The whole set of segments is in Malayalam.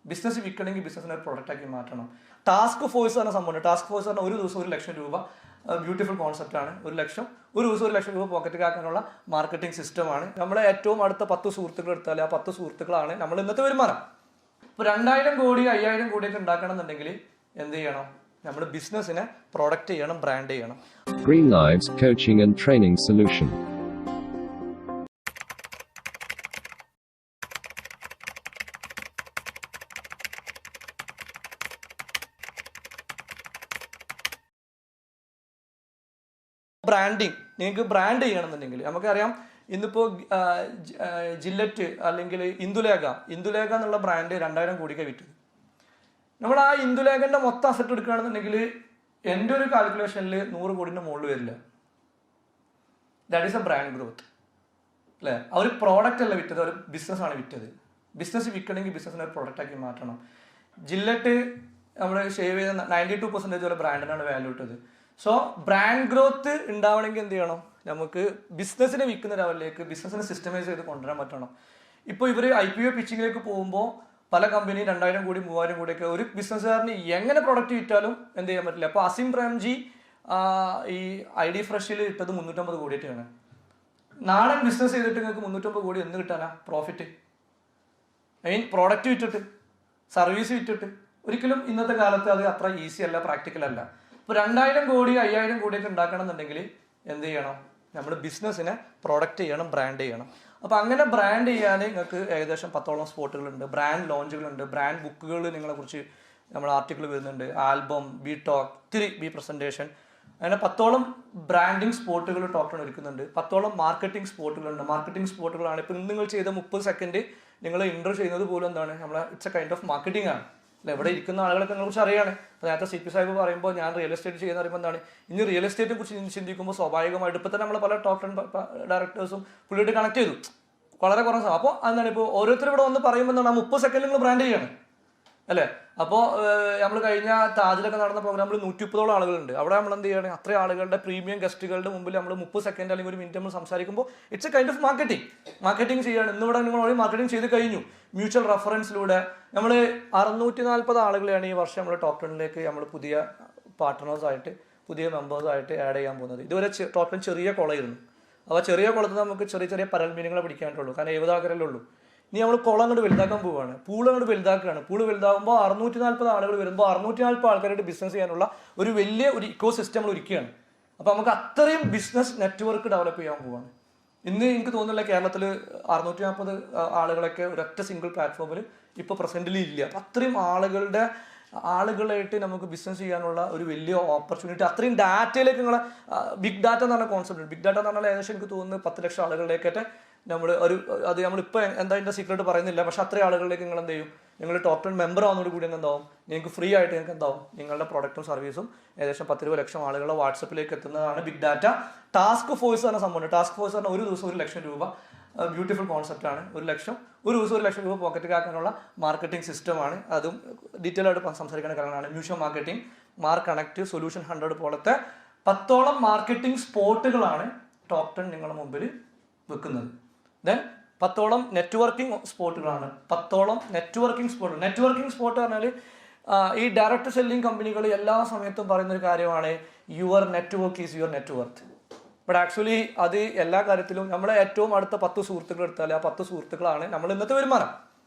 ബിസിനസ് വിൽക്കണമെങ്കിൽ ബിസിനസ്സിനെ ഒരു പ്രൊഡക്റ്റാക്കി മാറ്റണം. ടാസ്ക് ഫോഴ്സ് എന്ന സംഭവമുണ്ട്. ടാസ്ക് ഫോഴ്സ് പറഞ്ഞാൽ ഒരു ദിവസം 1 ലക്ഷം രൂപ ബ്യൂട്ടിഫുൾ കോൺസെപ്റ്റാണ്. ഒരു ദിവസം 1 ലക്ഷം രൂപ പോക്കറ്റിൽ ആക്കാനുള്ള മാർക്കറ്റിംഗ് സിസ്റ്റമാണ്. നമ്മളെ ഏറ്റവും അടുത്ത 10 സുഹൃത്തുക്കൾ എടുത്താൽ ആ 10 സുഹൃത്തുക്കളാണ് നമ്മൾ ഇന്നത്തെ വരുമാനം. ഇപ്പോൾ 2000 കോടി 5000 കോടിയൊക്കെ ഉണ്ടാക്കണം എന്നുണ്ടെങ്കിൽ എന്ത് ചെയ്യണം? നമ്മൾ ബിസിനസ്സിനെ പ്രൊഡക്റ്റ് ചെയ്യണം, ബ്രാൻഡ് ചെയ്യണം. Greenlives Coaching and Training Solution. Branding നിങ്ങൾക്ക് ബ്രാൻഡ് ചെയ്യണമെന്നുണ്ടെങ്കിൽ നമുക്കറിയാം ഇന്നിപ്പോൾ ജില്ലറ്റ് അല്ലെങ്കിൽ ഇന്ദുലേഖ എന്നുള്ള ബ്രാൻഡ് 2000 കോടിക്ക് വിറ്റത്. നമ്മൾ ആ ഇന്ദുലേഖൻ്റെ മൊത്തം അസറ്റ് എടുക്കുകയാണെന്നുണ്ടെങ്കിൽ എൻ്റെ ഒരു കാൽക്കുലേഷനിൽ 100 കോടിൻ്റെ മുകളിൽ വരില്ല. That is A brand growth അല്ലേ? ആ ഒരു പ്രോഡക്റ്റ് അല്ല വിറ്റത്, ഒരു ബിസിനസ്സാണ് വിറ്റത്. ബിസിനസ് വിൽക്കണമെങ്കിൽ ബിസിനസ്സിനെ ഒരു പ്രൊഡക്റ്റാക്കി മാറ്റണം. ജില്ലറ്റ് നമ്മൾ ഷേവ് ചെയ്ത 92% വരെ ബ്രാൻഡിനാണ് വാല്യൂ ഇട്ടത്. സോ ബ്രാൻഡ് ഗ്രോത്ത് ഉണ്ടാവണമെങ്കിൽ എന്ത് ചെയ്യണം? നമുക്ക് ബിസിനസ്സിനെ വിൽക്കുന്ന ലെവലിലേക്ക് ബിസിനസ്സിനെ സിസ്റ്റമൈസ് ചെയ്ത് കൊണ്ടുവരാൻ പറ്റണം. ഇപ്പോൾ ഇവർ IPO പിച്ചിങ്ങിലേക്ക് പോകുമ്പോൾ പല കമ്പനി 2000 കോടി 3000 കോടിയൊക്കെ ഒരു ബിസിനസ്സുകാരന് എങ്ങനെ പ്രൊഡക്റ്റ് വിറ്റാലും എന്ത് ചെയ്യാൻ പറ്റില്ല. അപ്പോൾ അസിം പ്രേംജി ഈ ID ഫ്രഷിൽ ഇട്ടത് 350 കോടിയായിട്ടാണ്. നാളെ ബിസിനസ് ചെയ്തിട്ട് നിങ്ങൾക്ക് 350 കോടി എന്ന് കിട്ടാനാ പ്രോഫിറ്റ്? പ്രോഡക്റ്റ് വിറ്റിട്ട് സർവീസ് വിറ്റിട്ട് ഒരിക്കലും ഇന്നത്തെ കാലത്ത് അത് അത്ര ഈസി അല്ല, പ്രാക്ടിക്കൽ അല്ല. ഇപ്പോൾ 2000 കോടി 5000 കോടിയൊക്കെ ഉണ്ടാക്കണം എന്നുണ്ടെങ്കിൽ എന്ത് ചെയ്യണം? നമ്മൾ ബിസിനസ്സിനെ പ്രൊഡക്റ്റ് ചെയ്യണം, ബ്രാൻഡ് ചെയ്യണം. അപ്പോൾ അങ്ങനെ ബ്രാൻഡ് ചെയ്യാൻ നിങ്ങൾക്ക് ഏകദേശം 10ഓളം സ്പോട്ടുകളുണ്ട്, ബ്രാൻഡ് ലോഞ്ചുകളുണ്ട്, ബ്രാൻഡ് ബുക്കുകൾ നിങ്ങളെക്കുറിച്ച് നമ്മൾ ആർട്ടിക്കിൾ വരുന്നുണ്ട്, ആൽബം, ബി ടോക്ക്, ഇത്തിരി ബി പ്രസൻറ്റേഷൻ, അങ്ങനെ 10ഓളം ബ്രാൻഡിങ് സ്പോട്ടുകൾ ടോക്കൺ ഒരുക്കുന്നുണ്ട്. 10ഓളം മാർക്കറ്റിംഗ് സ്പോട്ടുകളുണ്ട്. മാർക്കറ്റിംഗ് സ്പോട്ടുകളാണ് ഇപ്പോൾ നിങ്ങൾ ചെയ്ത 30 സെക്കൻഡ് നിങ്ങൾ ഇൻട്രോ ചെയ്യുന്നത് പോലും എന്താണ്? നമ്മളെ it's A kind of marketing ആണ് അല്ല? ഇവിടെ ഇരിക്കുന്ന ആളുകളൊക്കെ നിങ്ങളെക്കുറിച്ച് അറിയാണ്. അപ്പോൾ നേരത്തെ CP സാഹിബ് പറയുമ്പോൾ ഞാൻ റിയൽ എസ്റ്റേറ്റ് ചെയ്യുന്ന പറയുമ്പോൾ എന്താണ്, ഇനി റിയൽ എസ്റ്റേറ്റിനെ കുറിച്ച് ചിന്തിക്കുമ്പോൾ സ്വാഭാവികമായിട്ട് ഇപ്പോൾ തന്നെ നമ്മൾ പല ടോപ്പ് 10 ഡയറക്ടേഴ്സും പുള്ളിയായിട്ട് കണക്ട് ചെയ്തു വളരെ കുറഞ്ഞ സമയം. അപ്പോൾ എന്താണ് ഇപ്പോൾ ഓരോരുത്തരും ഇവിടെ വന്ന് പറയുമ്പോൾ എന്താണ് 30 സെക്കൻഡ് നിങ്ങൾ ബ്രാൻഡ് ചെയ്യാണ് അല്ലേ? അപ്പോൾ നമ്മൾ കഴിഞ്ഞ താജിലൊക്കെ നടന്ന പ്രോഗ്രാമിൽ 130ഓളം ആളുകളുണ്ട്. അവിടെ നമ്മൾ എന്ത് ചെയ്യണം? അത്രയും ആളുകളുടെ പ്രീമിയം ഗസ്റ്റുകളുടെ മുമ്പിൽ നമ്മൾ 30 സെക്കൻഡ് അല്ലെങ്കിൽ 1 മിനിറ്റ് നമ്മൾ സംസാരിക്കുമ്പോൾ it's A kind of marketing ചെയ്യാണ്. ഇന്നിവിടെ നിങ്ങൾ ഓൾറെഡി മാർക്കറ്റിംഗ് ചെയ്ത് കഴിഞ്ഞു. മ്യൂച്വൽ റെഫറൻസിലൂടെ നമ്മൾ 640 ആളുകളെയാണ് ഈ വർഷം നമ്മൾ ടോപ്പ് 10ലേക്ക് നമ്മൾ പുതിയ പാർട്ട്നേഴ്സായിട്ട് പുതിയ മെമ്പേഴ്സായിട്ട് ആഡ് ചെയ്യാൻ പോകുന്നത്. ഇതുവരെ ടോപ്പ് 10 ചെറിയ കുളമായിരുന്നു. അപ്പോൾ ചെറിയ കുളത്തിൽ നമുക്ക് ചെറിയ പരൽ മീനുകളെ പിടിക്കാനായിട്ടുള്ളൂ, കാരണം 70 ആൾക്കാരല്ലേ ഉള്ളൂ. ഇനി നമ്മൾ കുളം അങ്ങോട്ട് വലുതാക്കാൻ പോവുകയാണ്, പൂൾ അങ്ങോട്ട് വലുതാക്കുകയാണ്. പൂൾ വലുതാകുമ്പോൾ 640 ആളുകൾ വരുമ്പോൾ 640 ആൾക്കാരായിട്ട് ബിസിനസ് ചെയ്യാനുള്ള ഒരു വലിയ ഇക്കോ സിസ്റ്റം നമ്മൾ ഒരുക്കുകയാണ്. അപ്പോൾ നമുക്ക് അത്രയും ബിസിനസ് നെറ്റ്വർക്ക് ഡെവലപ്പ് ചെയ്യാൻ പോവുകയാണ്. ഇന്ന് എനിക്ക് തോന്നുന്നില്ല കേരളത്തിൽ 640 ആളുകളൊക്കെ ഒരൊറ്റ സിംഗിൾ പ്ലാറ്റ്ഫോമിൽ ഇപ്പോൾ പ്രസന്റിൽ ഇല്ല. അപ്പം അത്രയും ആളുകളായിട്ട് നമുക്ക് ബിസിനസ് ചെയ്യാനുള്ള ഒരു വലിയ ഓപ്പർച്യൂണിറ്റി, അത്രയും ഡാറ്റയിലേക്ക് നിങ്ങളെ ബിഗ് ഡാറ്റ എന്ന് പറഞ്ഞ കോൺസെപ്റ്റ്. ബിഗ് ഡാറ്റ എന്ന് പറഞ്ഞാൽ ഏകദേശം എനിക്ക് തോന്നുന്നു 10 ലക്ഷം ആളുകളിലേക്കൊക്കെ നമ്മളിപ്പോൾ എന്താ അതിൻ്റെ സീക്രട്ട് പറയുന്നില്ല. പക്ഷെ അത്രയും ആളുകളിലേക്ക് നിങ്ങൾ എന്ത് ചെയ്യും? നിങ്ങൾ ടോപ്പ് 10 മെമ്പർ ആവുന്നതോട് കൂടി എന്താവും? നിങ്ങൾക്ക് ഫ്രീ ആയിട്ട് നിങ്ങൾക്ക് എന്താവും? നിങ്ങളുടെ പ്രോഡക്റ്റും സർവീസും ഏകദേശം 10-20 ലക്ഷം ആളുകളെ വാട്സപ്പിലേക്ക് എത്തുന്നതാണ് ബിഗ് ഡാറ്റ. ടാസ്ക് ഫോഴ്സ് എന്ന സംഭവമുണ്ട്. ടാസ്ക് ഫോഴ്സ് പറഞ്ഞാൽ ഒരു ദിവസം 1 ലക്ഷം രൂപ ബ്യൂട്ടിഫുൾ കോൺസെപ്റ്റാണ്. ഒരു ദിവസം 1 ലക്ഷം രൂപ പോക്കറ്റിൽ ആക്കാനുള്ള മാർക്കറ്റിംഗ് സിസ്റ്റമാണ്. അതും ഡീറ്റെയിൽ ആയിട്ട് സംസാരിക്കുന്ന കാര്യങ്ങളാണ്. Mutual marketing, mark connect, solution 100 പോലത്തെ 10ഓളം മാർക്കറ്റിംഗ് സ്പോട്ടുകളാണ് ടോപ്പ് 10 നിങ്ങളുടെ മുമ്പിൽ വെക്കുന്നത്. ദെൻ 10ഓളം നെറ്റ്വർക്കിംഗ് സ്പോട്ടുകളാണ്. 10ഓളം നെറ്റ്വർക്കിംഗ് സ്പോട്ട് പറഞ്ഞാൽ ഈ ഡയറക്റ്റ് സെല്ലിംഗ് കമ്പനികൾ എല്ലാ സമയത്തും പറയുന്നൊരു കാര്യമാണ്, your network is your net worth. But actually അത് എല്ലാ കാര്യത്തിലും നമ്മളെ ഏറ്റവും അടുത്ത 10 സുഹൃത്തുക്കൾ എടുത്താൽ ആ 10 സുഹൃത്തുക്കളാണ് നമ്മൾ ഇന്നത്തെ വരുമാനം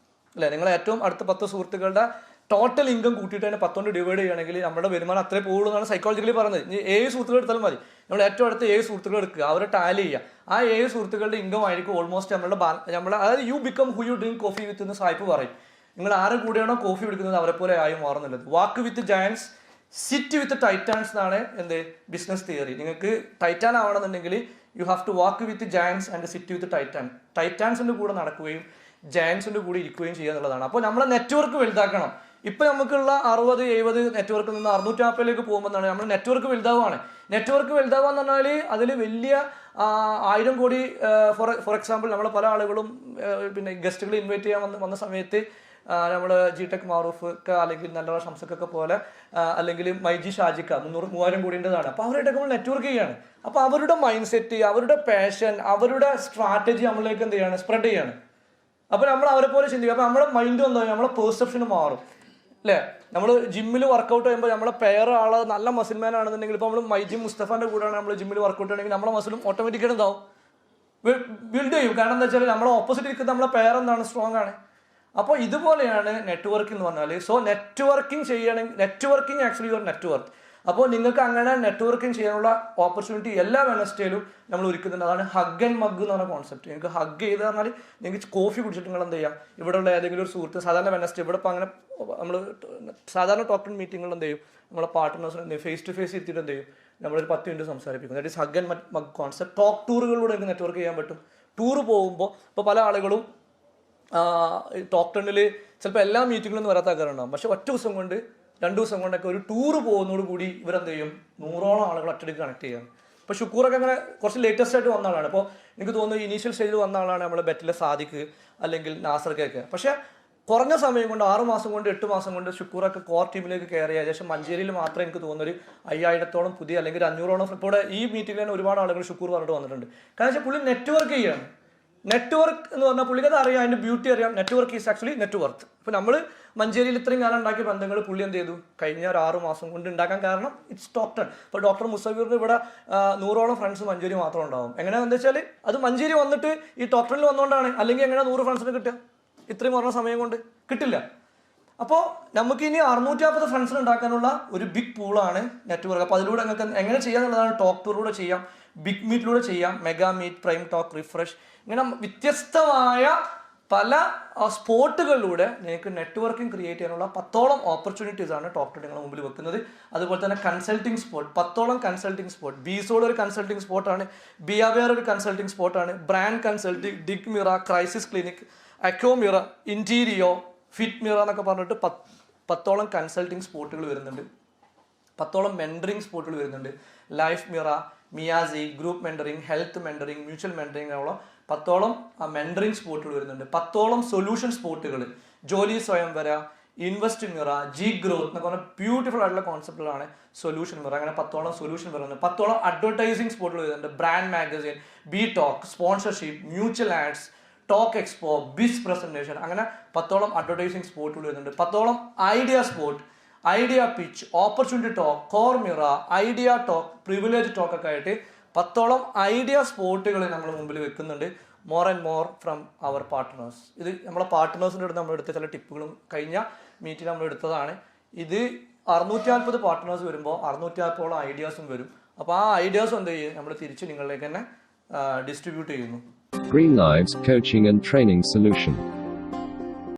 അല്ലേ? നിങ്ങളെ ഏറ്റവും അടുത്ത 10 സുഹൃത്തുക്കളുടെ ടോട്ടൽ ഇൻകം കൂട്ടിയിട്ട് തന്നെ 10 കൊണ്ട് ഡിവൈഡ് ചെയ്യുകയാണെങ്കിൽ നമ്മുടെ വരുമാനം അത്രേ പോകുള്ളൂ എന്നാണ് സൈക്കോളജിക്കലി പറയുന്നത്. ഇനി 7 സുഹൃത്തുക്കൾ എടുത്താലും മതി. നമ്മൾ ഏറ്റവും അടുത്ത 7 സുഹൃത്തുക്കൾ എടുക്കുക, അവരെ ടാലി ചെയ്യുക. ആ 7 സുഹൃത്തുക്കളുടെ ഇൻകം ആയിരിക്കും ഓൾമോസ്റ്റ് നമ്മളെ അതായത് you become who you drink coffee with എന്ന് സായിപ്പ് പറയും. നിങ്ങൾ ആരെ കൂടെയാണോ കോഫി കുടിക്കുന്നത് അവരെ പോലെ ആയി മാറുന്നുള്ളത്. Walk with giants, sit with titans എന്നാണ് എന്ത് ബിസിനസ് തിയറി. നിങ്ങൾക്ക് ടൈറ്റാൻ ആവണമെന്നുണ്ടെങ്കിൽ you have to walk with giants and sit with ടൈറ്റാൻസിൻ്റെ കൂടെ നടക്കുകയും ജയൻസിൻ്റെ കൂടെ ഇരിക്കുകയും ചെയ്യുക എന്നുള്ളതാണ്. അപ്പോൾ നമ്മളെ നെറ്റ്വർക്ക് വലുതാക്കണം. ഇപ്പം നമുക്കുള്ള 60-70 നെറ്റ്വർക്കിൽ നിന്ന് 650ലേക്ക് പോകുമ്പോൾ നമ്മൾ നെറ്റ്വർക്ക് വലുതാവുകയാണ്. നെറ്റ്വർക്ക് വലുതാവുക എന്ന് പറഞ്ഞാൽ അതിൽ വലിയ 1000 കോടി ഫോർ എക്സാമ്പിൾ നമ്മൾ പല ആളുകളും പിന്നെ ഗസ്റ്റുകൾ ഇൻവൈറ്റ് ചെയ്യാൻ വന്ന സമയത്ത് നമ്മൾ ജിടെക് മാറൂഫ് അല്ലെങ്കിൽ നല്ല ഷംസക്കൊക്കെ പോലെ അല്ലെങ്കിൽ മൈജി ഷാജിക്ക 300-3000 കോടിൻ്റെതാണ്. അപ്പോൾ അവരായിട്ടൊക്കെ നമ്മൾ നെറ്റ്വർക്ക് ചെയ്യാണ്. അപ്പോൾ അവരുടെ മൈൻഡ് സെറ്റ്, അവരുടെ പാഷൻ, അവരുടെ സ്ട്രാറ്റജി നമ്മളിലേക്ക് എന്ത് ചെയ്യാണ്? സ്പ്രെഡ് ചെയ്യാണ്. അപ്പോൾ നമ്മൾ അവരെ പോലെ ചിന്തിക്കും. അപ്പോൾ നമ്മുടെ മൈൻഡ് എന്താ, നമ്മളെ പെർസെപ്ഷന് മാറും അല്ലേ. നമ്മൾ ജിമ്മിൽ വർക്കൗട്ട് ചെയ്യുമ്പോൾ നമ്മളെ പെയർ ആള് നല്ല മസിൽമാൻ ആണെന്നുണ്ടെങ്കിൽ, ഇപ്പോൾ നമ്മൾ മൈജിം മുസ്തഫാന്റെ കൂടെയാണ് നമ്മൾ ജിമ്മിൽ വർക്കൗട്ട് ചെയ്യണമെങ്കിൽ നമ്മളെ മസിലും ഓട്ടോമാറ്റിക്കായിട്ട് എന്താവും, ബിൽഡ് ചെയ്യും. കാരണം എന്താ വെച്ചാൽ നമ്മളെ ഓപ്പോസിറ്റ് നിൽക്കുന്ന നമ്മളെ പെയർ എന്താണ്, സ്ട്രോങ് ആണ്. അപ്പോൾ ഇതുപോലെയാണ് നെറ്റ്വർക്കിംഗ് എന്ന് പറഞ്ഞാൽ. സോ നെറ്റ്വർക്കിംഗ് ചെയ്യണമെങ്കിൽ, നെറ്റ്വർക്കിംഗ് ആക്ച്വലി യുവർ നെറ്റ്വർക്ക്. അപ്പോൾ നിങ്ങൾക്ക് അങ്ങനെ നെറ്റ്വർക്കിംഗ് ചെയ്യാനുള്ള ഓപ്പർച്യൂണിറ്റി എല്ലാ വെനസ്ഡേയിലും നമ്മൾ ഒരുക്കുന്നുണ്ട്. അതാണ് ഹഗ് ആൻഡ് മഗ് എന്ന് പറഞ്ഞ കോൺസെപ്റ്റ്. നിങ്ങൾക്ക് ഹഗ് ചെയ്ത് പറഞ്ഞാൽ നിങ്ങൾക്ക് കോഫി കുടിച്ചിട്ട് നിങ്ങൾ എന്ത് ചെയ്യാം, ഇവിടെയുള്ള ഏതെങ്കിലും ഒരു സുഹൃത്ത്, സാധാരണ വെനസ്ഡേ ഇവിടെ ഇപ്പോൾ അങ്ങനെ നമ്മൾ സാധാരണ ടോക്ക് മീറ്റിങ്ങുകൾ എന്ത് ചെയ്യും, നമ്മളെ പാർട്ട്നേഴ്സിന് എന്ത് ചെയ്യും, ഫേസ് ടു ഫേസ് എത്തിയിട്ട് എന്ത് ചെയ്യും, നമ്മളൊരു 10 മിനിറ്റ് സംസാരിപ്പിക്കും. That is hug and mug concept. Talk ടൂറുകളിലൂടെ നിങ്ങൾക്ക് നെറ്റ്വർക്ക് ചെയ്യാൻ പറ്റും. ടൂർ പോകുമ്പോൾ ഇപ്പോൾ പല ആളുകളും ടോക്ക് ടണ്ണിൽ ചിലപ്പോൾ എല്ലാ മീറ്റിങ്ങിലൊന്നും വരാത്ത ആൾക്കാരുണ്ടാകും. പക്ഷെ ഒറ്റ ദിവസം കൊണ്ട് 2 ദിവസം കൊണ്ടൊക്കെ ഒരു ടൂർ പോകുന്നതോടുകൂടി ഇവരെന്ത് ചെയ്യും, 100ഓളം ആളുകൾ ഒറ്റയ്ക്ക് കണക്ട് ചെയ്യാണ്. ഇപ്പോൾ ഷുക്കൂറൊക്കെ അങ്ങനെ കുറച്ച് ലേറ്റസ്റ്റ് ആയിട്ട് വന്ന ആളാണ്. ഇപ്പോൾ എനിക്ക് തോന്നുന്നു ഇനീഷ്യൽ സ്റ്റേജിൽ വന്ന ആളാണ് നമ്മുടെ ബെറ്റിലെ സാദിഖ് അല്ലെങ്കിൽ നാസർക്കൊക്കെ. പക്ഷേ കുറഞ്ഞ സമയം കൊണ്ട് 6 മാസം കൊണ്ട് 8 മാസം കൊണ്ട് ഷുക്കൂറൊക്കെ കോർ ടീമിലേക്ക് കയറി. ഏകദേശം മഞ്ചേരിയിൽ മാത്രം എനിക്ക് തോന്നുന്നൊരു 5000ഓളം പുതിയ അല്ലെങ്കിൽ 500ഓളം ഇപ്പോൾ ഈ മീറ്റിംഗിൽ തന്നെ ഒരുപാട് ആളുകൾ ഷുക്കൂർ പറഞ്ഞിട്ട് വന്നിട്ടുണ്ട്. കാരണം വെച്ചാൽ പുള്ളി നെറ്റ്വർക്ക് ചെയ്യാണ്. നെറ്റ്വർക്ക് എന്ന് പറഞ്ഞാൽ പുള്ളിക്കത് അറിയാം, അതിൻ്റെ ബ്യൂട്ടി അറിയാം. Network is actually network. ഇപ്പോൾ നമ്മൾ മഞ്ചേരിയിൽ ഇത്രയും കാലം ഉണ്ടാക്കിയ ബന്ധങ്ങൾ പുള്ളി എന്ത് ചെയ്തു, കഴിഞ്ഞ ഒരു 6 മാസം കൊണ്ട് ഉണ്ടാക്കാൻ കാരണം ഇറ്റ്സ് ടോക്ക് ടൺ. ഇപ്പോൾ ഡോക്ടർ മുസവീറിന് ഇവിടെ 100ഓളം ഫ്രണ്ട്സ് മഞ്ചേരി മാത്രം ഉണ്ടാവും. എങ്ങനെയാണെന്ന് വെച്ചാൽ അത് മഞ്ചേരി വന്നിട്ട് ഈ ടോക്ക് ടണിൽ വന്നുകൊണ്ടാണ്. അല്ലെങ്കിൽ എങ്ങനെ 100 ഫ്രണ്ട്സിന് കിട്ടുക, ഇത്രയും പറഞ്ഞ സമയം കൊണ്ട് കിട്ടില്ല. അപ്പോൾ നമുക്ക് ഇനി 650 ഫ്രണ്ട്സിന് ഉണ്ടാക്കാനുള്ള ഒരു ബിഗ് പൂളാണ് നെറ്റ്വർക്ക്. അപ്പോൾ അതിലൂടെ നിങ്ങൾക്ക് എങ്ങനെ ചെയ്യാന്നുള്ളതാണ്. ടോക്ക് ടൂറിലൂടെ ചെയ്യാം, ബിഗ് മീറ്റിലൂടെ ചെയ്യാം, mega meet, prime talk, refresh, ഇങ്ങനെ വ്യത്യസ്തമായ പല സ്പോട്ടുകളിലൂടെ നിങ്ങൾക്ക് നെറ്റ്വർക്കിംഗ് ക്രിയേറ്റ് ചെയ്യാനുള്ള 10ഓളം ഓപ്പർച്യൂണിറ്റീസ് ആണ് ടോക്ക് ടു നിങ്ങളുടെ മുമ്പിൽ വെക്കുന്നത്. അതുപോലെ തന്നെ കൺസൾട്ടിങ് സ്പോട്ട്, 10ഓളം കൺസൾട്ടിങ് സ്പോട്ട്. ബീസോഡ് ഒരു കൺസൾട്ടിങ് സ്പോട്ടാണ്, ബിയാവെയർ ഒരു കൺസൾട്ടിങ് സ്പോട്ടാണ്, brand consulting, dig Mira, crisis clinic, അക്കോ മിറ, ഇന്റീരിയോ, ഫിറ്റ് മിറ എന്നൊക്കെ പറഞ്ഞിട്ട് 10ഓളം കൺസൾട്ടിങ് സ്പോട്ടുകൾ വരുന്നുണ്ട്. 10ഓളം മെൻറ്ററിങ് സ്പോട്ടുകൾ വരുന്നുണ്ട്. ലൈഫ് മിറ, മിയാസി, group mentoring, health mentoring, mutual mentoring ഉള്ള 10ഓളം മെൻറ്ററിങ് സ്പോട്ടുകൾ വരുന്നുണ്ട്. 10ഓളം സൊല്യൂഷൻ സ്പോട്ടുകൾ, ജോലി സ്വയംവര, ഇൻവെസ്റ്റ് മിറ, ജി ഗ്രോത്ത് എന്നൊക്കെ പറഞ്ഞാൽ ബ്യൂട്ടിഫുൾ ആയിട്ടുള്ള കോൺസെപ്റ്റുകളാണ് സൊല്യൂഷൻ മിറ. അങ്ങനെ 10ഓളം സൊല്യൂഷൻ വരുന്നുണ്ട്. 10ഓളം അഡ്വർടൈസിങ് സ്പോട്ടുകൾ വരുന്നുണ്ട്. Brand magazine, B talk, sponsorship, mutual ads, talk expo, biz presentation, അങ്ങനെ 10ഓളം അഡ്വർടൈസിങ് സ്പോട്ടുകൾ വരുന്നുണ്ട്. 10ഓളം idea spot, idea pitch, opportunity talk, core Mira, idea talk, privilege talk ഒക്കെ ആയിട്ട് 10ഓളം ഐഡിയ സ്പോട്ടുകൾ നമ്മൾ മുമ്പിൽ വെക്കുന്നുണ്ട്. More and more from our partners. ഇത് നമ്മളെ പാർട്ട്നേഴ്സിൻ്റെ അടുത്ത് നമ്മൾ എടുത്ത ചില ടിപ്പുകളും കഴിഞ്ഞ മീറ്റിൽ നമ്മൾ എടുത്തതാണ്. ഇത് 640 പാർട്ട്നേഴ്സ് വരുമ്പോൾ 640ഓളം ഐഡിയാസും വരും. അപ്പോൾ ആ ഐഡിയാസും എന്ത് ചെയ്യും, നമ്മൾ തിരിച്ച് നിങ്ങളിലേക്ക് തന്നെ ഡിസ്ട്രിബ്യൂട്ട് ചെയ്യുന്നു. Greenlives Coaching and Training Solution.